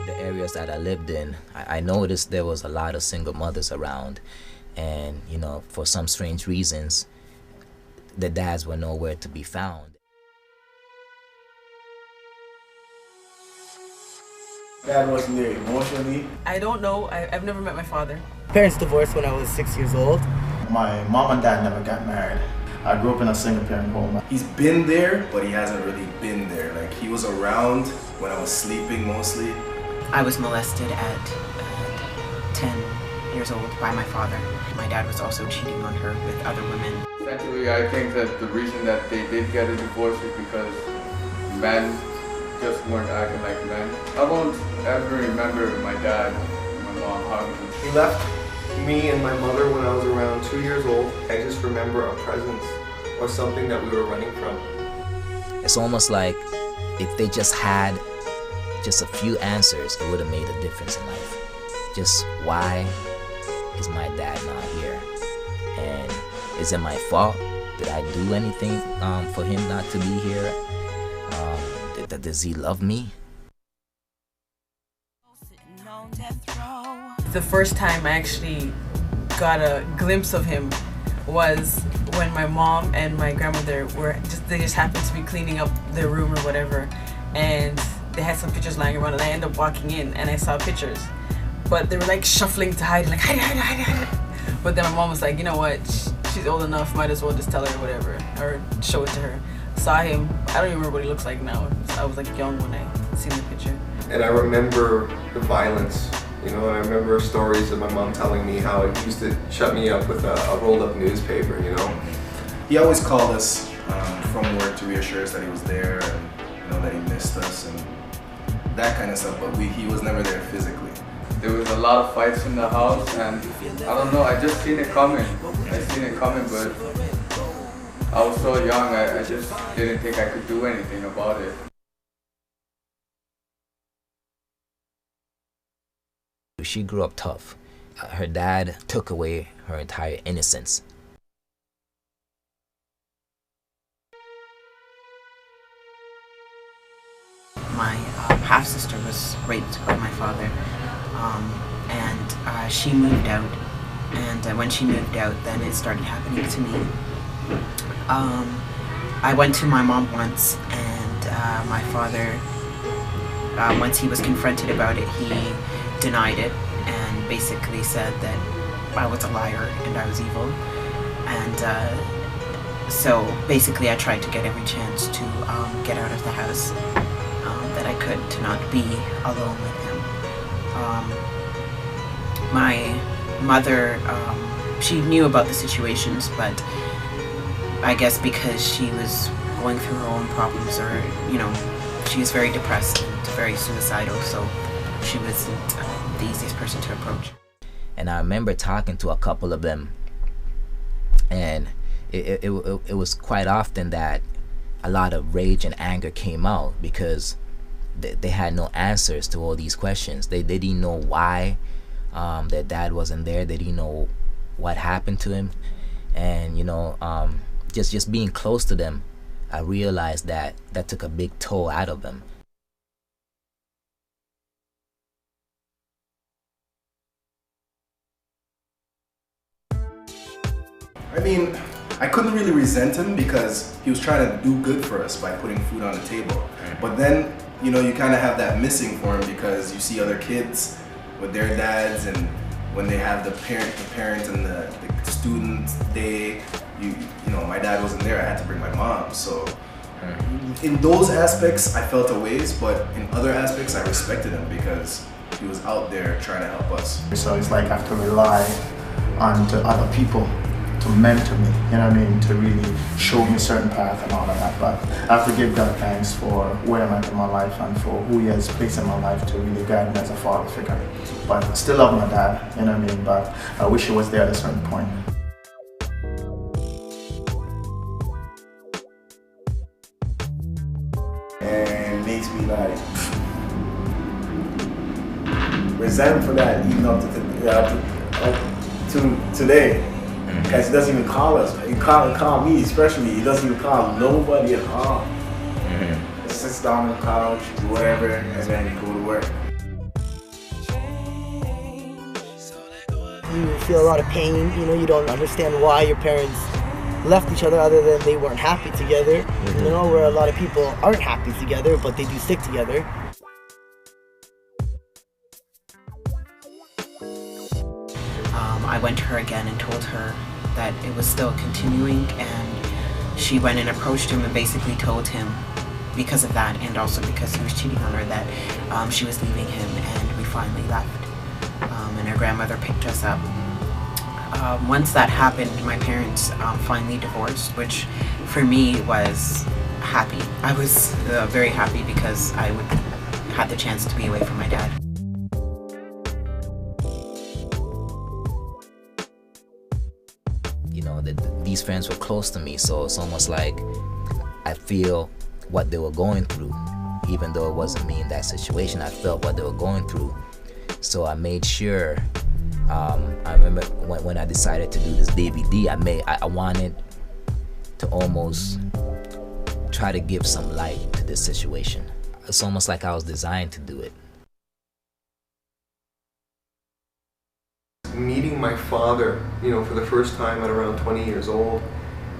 the areas that I lived in, I noticed there was a lot of single mothers around, and you know, for some strange reasons, the dads were nowhere to be found. Dad wasn't there emotionally. I don't know. I've never met my father. Parents divorced when I was 6 years old. My mom and dad never got married. I grew up in a single parent home. He's been there, but he hasn't really been there. Like, he was around when I was sleeping mostly. I was molested at 10 years old by my father. My dad was also cheating on her with other women. Essentially, I think that the reason that they did get a divorce is because men just weren't acting like men. I won't ever remember my dad and my mom hugging him. He left me and my mother when I was around 2 years old. I just remember a presence or something that we were running from. It's almost like if they just had just a few answers, it would have made a difference in life. Just why is my dad not here? And is it my fault? Did I do anything for him not to be here? Does he love me? The first time I actually got a glimpse of him was when my mom and my grandmother they just happened to be cleaning up their room or whatever, and they had some pictures lying around, and I ended up walking in and I saw pictures, but they were like shuffling to hide, like hide. But then my mom was like, you know what, she's old enough, might as well just tell her whatever, or show it to her. Saw him, I don't even remember what he looks like now. I was like young when I seen the picture. And I remember the violence, you know, and I remember stories of my mom telling me how it used to shut me up with a rolled up newspaper, you know. He always called us from work to reassure us that he was there, and you know, that he missed us and that kind of stuff, but he was never there physically. There was a lot of fights in the house, and I don't know, I just seen it coming. But I was so young, I just didn't think I could do anything about it. She grew up tough. Her dad took away her entire innocence. My half-sister was raped by my father, and she moved out. And when she moved out, then it started happening to me. I went to my mom once, and my father, once he was confronted about it, he denied it and basically said that I was a liar and I was evil. And so basically I tried to get every chance to get out of the house that I could, to not be alone with him. My mother, she knew about the situations, but I guess because she was going through her own problems, or, you know, she was very depressed and very suicidal, so she wasn't the easiest person to approach. And I remember talking to a couple of them, and it was quite often that a lot of rage and anger came out because they had no answers to all these questions. They didn't know why their dad wasn't there. They didn't know what happened to him. And you know, just being close to them, I realized that took a big toll out of them. I mean, I couldn't really resent him because he was trying to do good for us by putting food on the table. But then, you know, you kind of have that missing for him because you see other kids with their dads, and when they have the parent and the student day, you know, my dad wasn't there, I had to bring my mom. So in those aspects, I felt a ways, but in other aspects, I respected him because he was out there trying to help us. So it's like I have to rely on other people to mentor me, you know what I mean, to really show me a certain path and all of that. But I have to give God thanks for where I'm at in my life and for who He has placed in my life to really guide me as a father figure. But I still love my dad, you know what I mean, but I wish he was there at a certain point. And it makes me like resent for that even up to today. Because he doesn't even call us. He can't call me especially. He doesn't even call nobody at all. He sits down on the couch, do whatever, and then he go to work. you feel a lot of pain. You know, you don't understand why your parents left each other other than they weren't happy together. You know, where a lot of people aren't happy together, but they do stick together. I went to her again and told her that it was still continuing, and she went and approached him and basically told him, because of that and also because he was cheating on her, that she was leaving him, and we finally left. And her grandmother picked us up. Once that happened, my parents finally divorced, which for me was happy. I was very happy because I had the chance to be away from my dad. You know, these friends were close to me, so it's almost like I feel what they were going through. Even though it wasn't me in that situation, I felt what they were going through. So I made sure, I remember when I decided to do this DVD, I wanted to almost try to give some light to this situation. It's almost like I was designed to do it. Meeting my father, you know, for the first time at around 20 years old,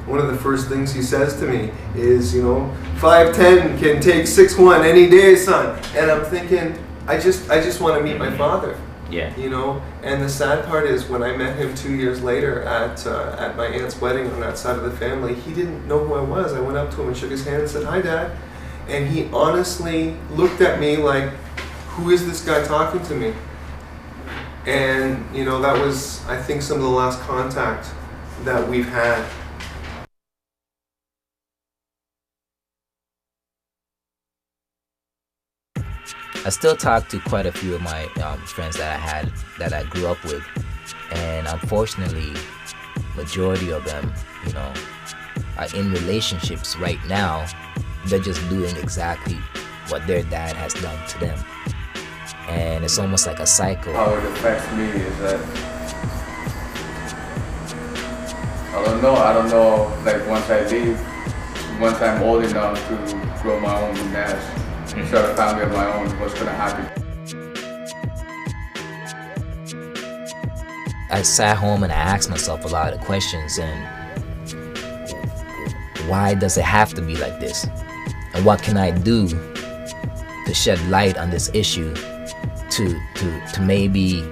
one of the first things he says to me is, you know, 5'10" can take 6'1" any day, son. And I'm thinking, I just want to meet my father. Yeah. You know, and the sad part is when I met him 2 years later at my aunt's wedding on that side of the family, he didn't know who I was. I went up to him and shook his hand and said, "Hi, Dad." And he honestly looked at me like, who is this guy talking to me? And, you know, that was, I think, some of the last contact that we've had. I still talk to quite a few of my friends that I grew up with, and unfortunately, majority of them, you know, are in relationships right now. They're just doing exactly what their dad has done to them, and it's almost like a cycle. How it affects me is that I don't know, like once I leave, once I'm old enough to grow my own nest and start a family of my own, what's gonna happen? I sat home and I asked myself a lot of questions, and why does it have to be like this? And what can I do to shed light on this issue to maybe,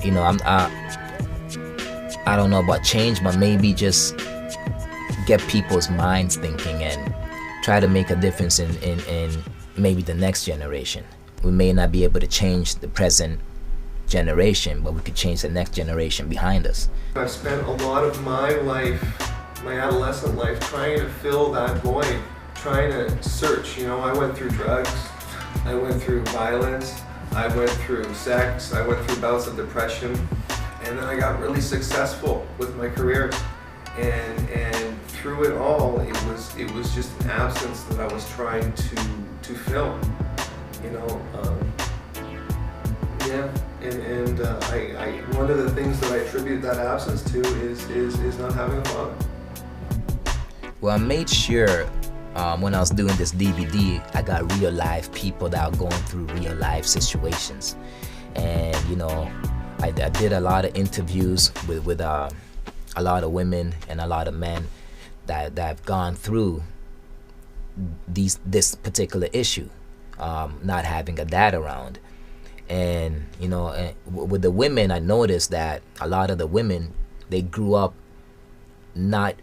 you know, I don't know about change, but maybe just get people's minds thinking and try to make a difference in maybe the next generation. We may not be able to change the present generation, but we could change the next generation behind us. I've spent a lot of my life, my adolescent life, trying to fill that void, trying to search. You know, I went through drugs, I went through violence, I went through sex, I went through bouts of depression, and then I got really successful with my career. And through it all, it was just an absence that I was trying to fill, you know. Yeah, and one of the things that I attribute that absence to is not having a father. Well, I made sure when I was doing this DVD, I got real life people that are going through real life situations, and you know, I did a lot of interviews with a lot of women and a lot of men that have gone through this particular issue, not having a dad around. And you know, with the women, I noticed that a lot of the women, they grew up not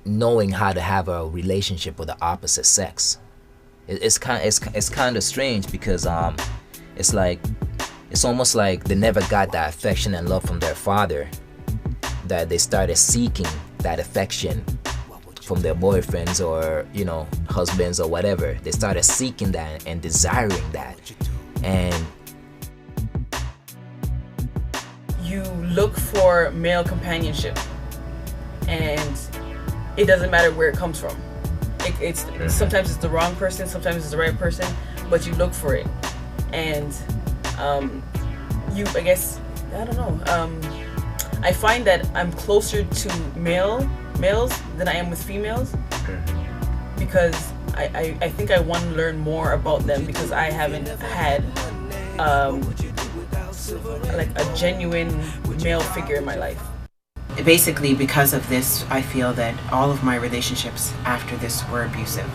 knowing how to have a relationship with the opposite sex. It's kind of strange because it's almost like they never got that affection and love from their father, that they started seeking that affection from their boyfriends or, you know, husbands or whatever. They started seeking that and desiring that. And you look for male companionship, and it doesn't matter where it comes from. It's sometimes it's the wrong person, sometimes it's the right person, but you look for it. And I guess, I don't know, I find that I'm closer to males than I am with females, because I think I want to learn more about them, because I haven't had like a genuine male figure in my life. Basically, because of this, I feel that all of my relationships after this were abusive.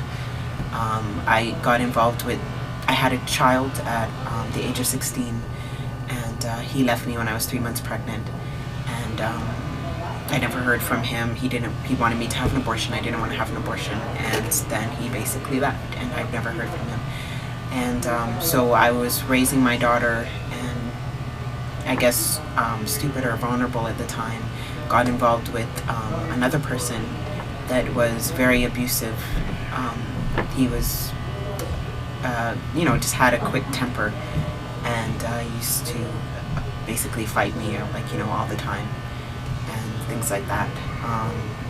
I got involved with, I had a child at the age of 16, and he left me when I was 3 months pregnant, and I never heard from him. He wanted me to have an abortion. I didn't want to have an abortion, and then he basically left, and I've never heard from him. And so I was raising my daughter, and I guess stupid or vulnerable at the time, got involved with another person that was very abusive. He was, you know, just had a quick temper, and used to basically fight me, like, you know, all the time, and things like that.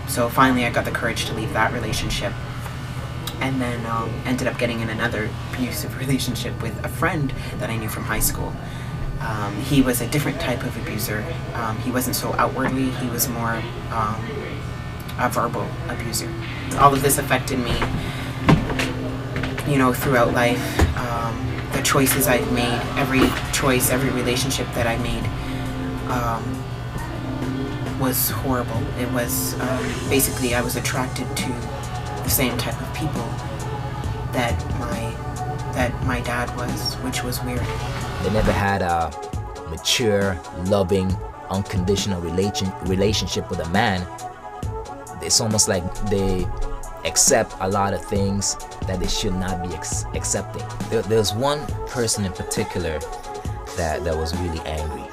So finally I got the courage to leave that relationship, and then ended up getting in another abusive relationship with a friend that I knew from high school. He was a different type of abuser. He wasn't so outwardly, he was more a verbal abuser. All of this affected me, you know, throughout life. The choices I've made, every choice, every relationship that I made was horrible. It was basically I was attracted to the same type of people that my dad was, which was weird. They never had a mature, loving, unconditional relationship with a man. It's almost like they accept a lot of things that they should not be accepting. There's one person in particular that was really angry.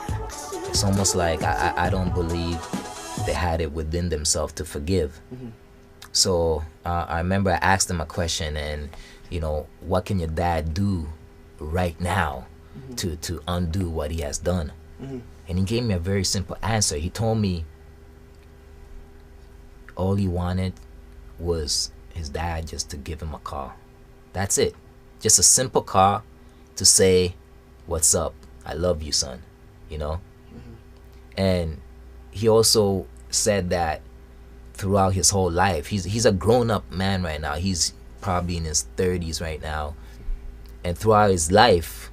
It's almost like I don't believe they had it within themselves to forgive. Mm-hmm. So I remember I asked him a question, and you know, what can your dad do right now to undo what he has done? Mm-hmm. And he gave me a very simple answer. He told me all he wanted was his dad just to give him a call. That's it. Just a simple call to say, "What's up? I love you, son." You know? Mm-hmm. And he also said that throughout his whole life, he's a grown-up man right now. He's probably in his 30s right now. And throughout his life,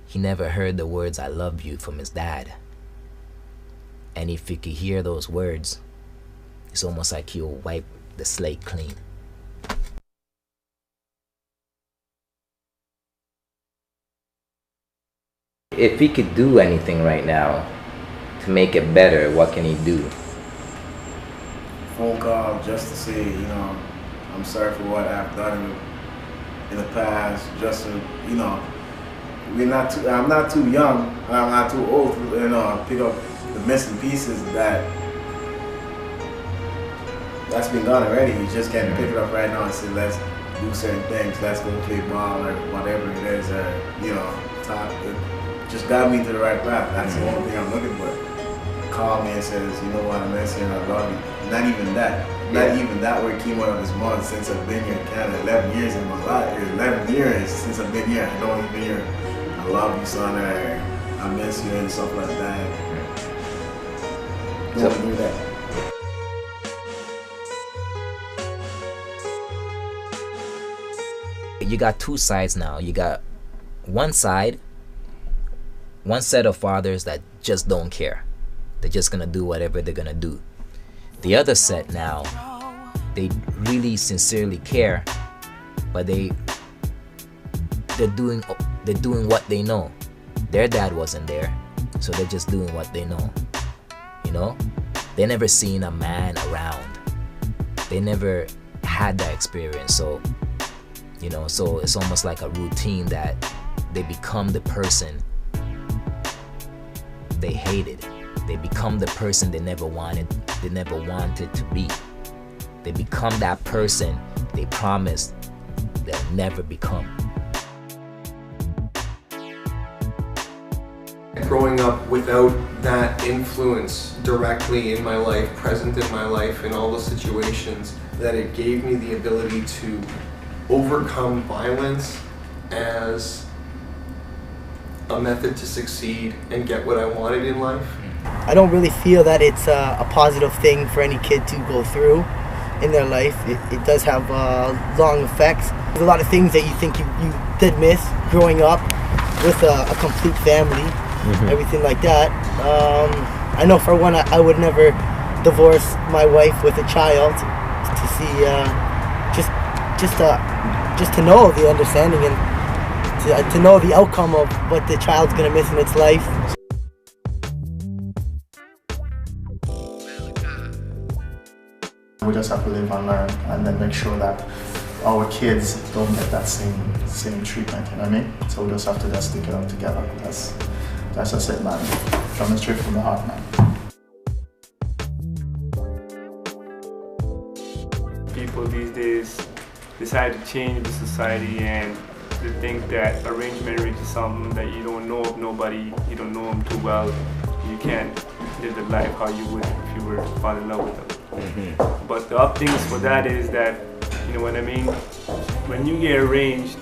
he never heard the words "I love you" from his dad. And if he could hear those words, it's almost like he'll wipe the slate clean. If he could do anything right now to make it better, what can he do? Phone call just to say, you know, I'm sorry for what I've done in the past. Just to, you know, I'm not too young, I'm not too old to, you know, pick up the missing pieces that's been done already. You just can't pick it up right now and say, let's do certain things, let's go play ball or whatever it is, or, you know, talk. It just got me to the right path. That's the only thing I'm looking for. Call me and says, you know what, I miss you and I love you. Not even that. Not even that word came out of his mouth since I've been here in Canada. 11 years in my life. 11 years since I've been here. I don't even hear, I love you, son, or I miss you and stuff like that. Don't do that. You got two sides now. You got one side, one set of fathers that just don't care. They're just gonna do whatever they're gonna do. The other set now, they really sincerely care, but they're doing what they know. Their dad wasn't there, so they're just doing what they know. You know, they never seen a man around. They never had that experience, so you know, so it's almost like a routine that they become the person they hated. They become the person they never wanted to be. They become that person they promised they'll never become. Growing up without that influence directly in my life, present in my life, in all the situations, that it gave me the ability to overcome violence as a method to succeed and get what I wanted in life. I don't really feel that it's a positive thing for any kid to go through in their life. It does have long effects. There's a lot of things that you think you did miss growing up with a complete family. everything like that. I know for one, I would never divorce my wife with a child to see, just to know the understanding and to know the outcome of what the child's gonna miss in its life. We just have to live and learn, and then make sure that our kids don't get that same treatment, you know what I mean? So we just have to just stick it out together. That's just it, man. Coming straight from the heart, man. People these days decide to change the society, and they think that arranged marriage is something that you don't know of nobody, you don't know them too well, you can't live the life how you would if you were to fall in love with them. But the other things for that is that, you know what I mean, when you get arranged,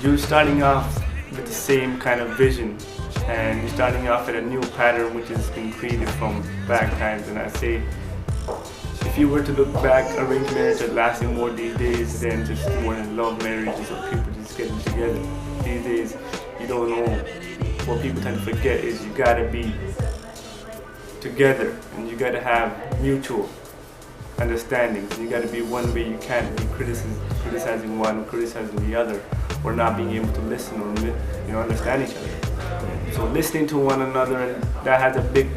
you're starting off with the same kind of vision, and you're starting off at a new pattern which has been created from back times. And I say, if you were to look back, arranged marriage are lasting more these days than just more than love marriages or people just getting together. These days, you don't know. What people tend to forget is you gotta be together, and you gotta have mutual understandings. You gotta be one way. You can't be criticizing one, criticizing the other, or not being able to listen or understand each other. So listening to one another, and that has a big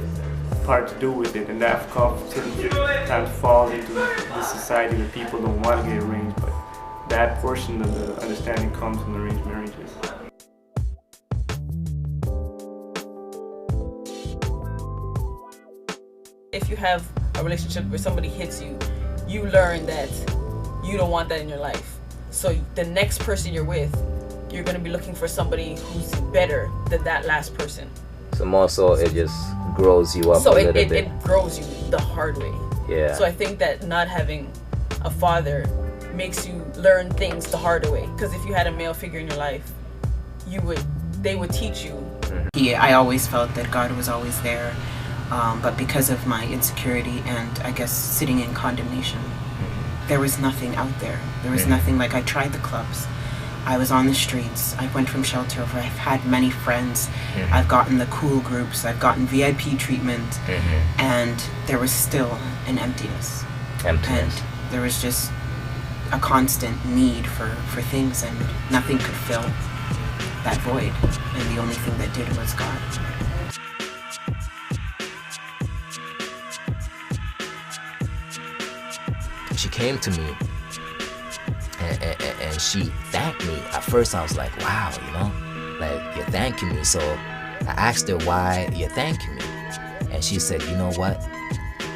part to do with it, and that sometimes falls into this society where people don't want to get arranged, but that portion of the understanding comes from arranged marriages. If you have a relationship where somebody hits you, you learn that you don't want that in your life. So the next person you're with, you're going to be looking for somebody who's better than that last person. So more so it just grows you up a little bit. It grows you the hard way. Yeah. So I think that not having a father makes you learn things the harder way. Because if you had a male figure in your life, they would teach you. I always felt that God was always there. But because of my insecurity and I guess sitting in condemnation, there was nothing out there. There was nothing. Like, I tried the clubs. I was on the streets. I went from shelter over. I've had many friends. I've gotten the cool groups. I've gotten VIP treatment. And there was still an emptiness. And there was just a constant need for things, and nothing could fill that void. And the only thing that did was God. She came to me and she thanked me. At first I was like, wow, like, you're thanking me. So I asked her why you're thanking me. And she said, you know what?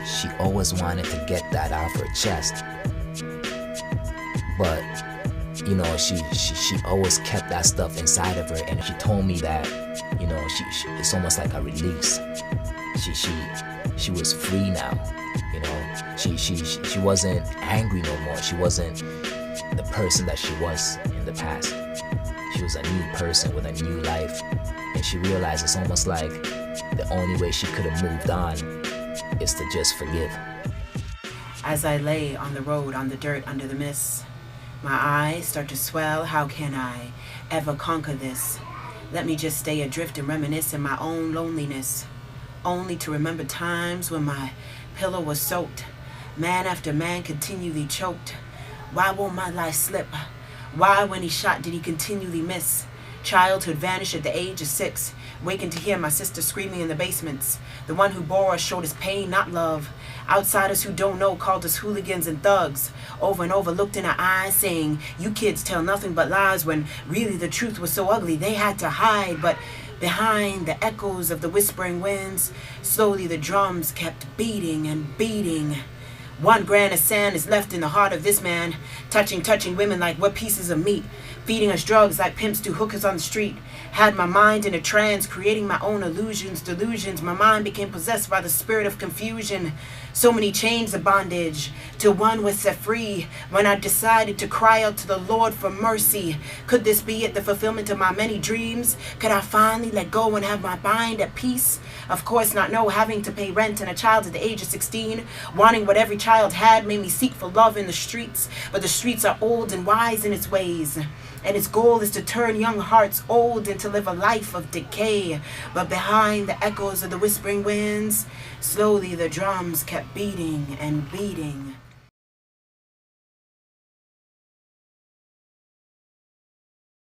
She always wanted to get that out of her chest. But, she always kept that stuff inside of her. And she told me that, she it's almost like a release. She was free now. She wasn't angry no more. She wasn't the person that she was in the past. She was a new person with a new life, and she realized it's almost like the only way she could have moved on is to just forgive. As I lay on the road, on the dirt, under the mist, my eyes start to swell. How can I ever conquer this? Let me just stay adrift and reminisce in my own loneliness, only to remember times when my pillow was soaked. Man after man continually choked. Why won't my life slip? Why, when he shot, did he continually miss? Childhood vanished at the age of 6, waking to hear my sister screaming in the basements. The one who bore us showed us pain, not love. Outsiders who don't know called us hooligans and thugs. Over and over looked in our eyes saying, you kids tell nothing but lies, when really the truth was so ugly they had to hide. But behind the echoes of the whispering winds, slowly the drums kept beating and beating. 1 grain of sand is left in the heart of this man, touching women like we're pieces of meat, feeding us drugs like pimps do hookers on the street. Had my mind in a trance, creating my own illusions, delusions. My mind became possessed by the spirit of confusion. So many chains of bondage, till one was set free when I decided to cry out to the Lord for mercy. Could this be it, the fulfillment of my many dreams? Could I finally let go and have my mind at peace? Of course not, no. Having to pay rent and a child at the age of 16, wanting what every child had, made me seek for love in the streets. But the streets are old and wise in its ways. And its goal is to turn young hearts old and to live a life of decay. But behind the echoes of the whispering winds, slowly the drums kept beating and beating.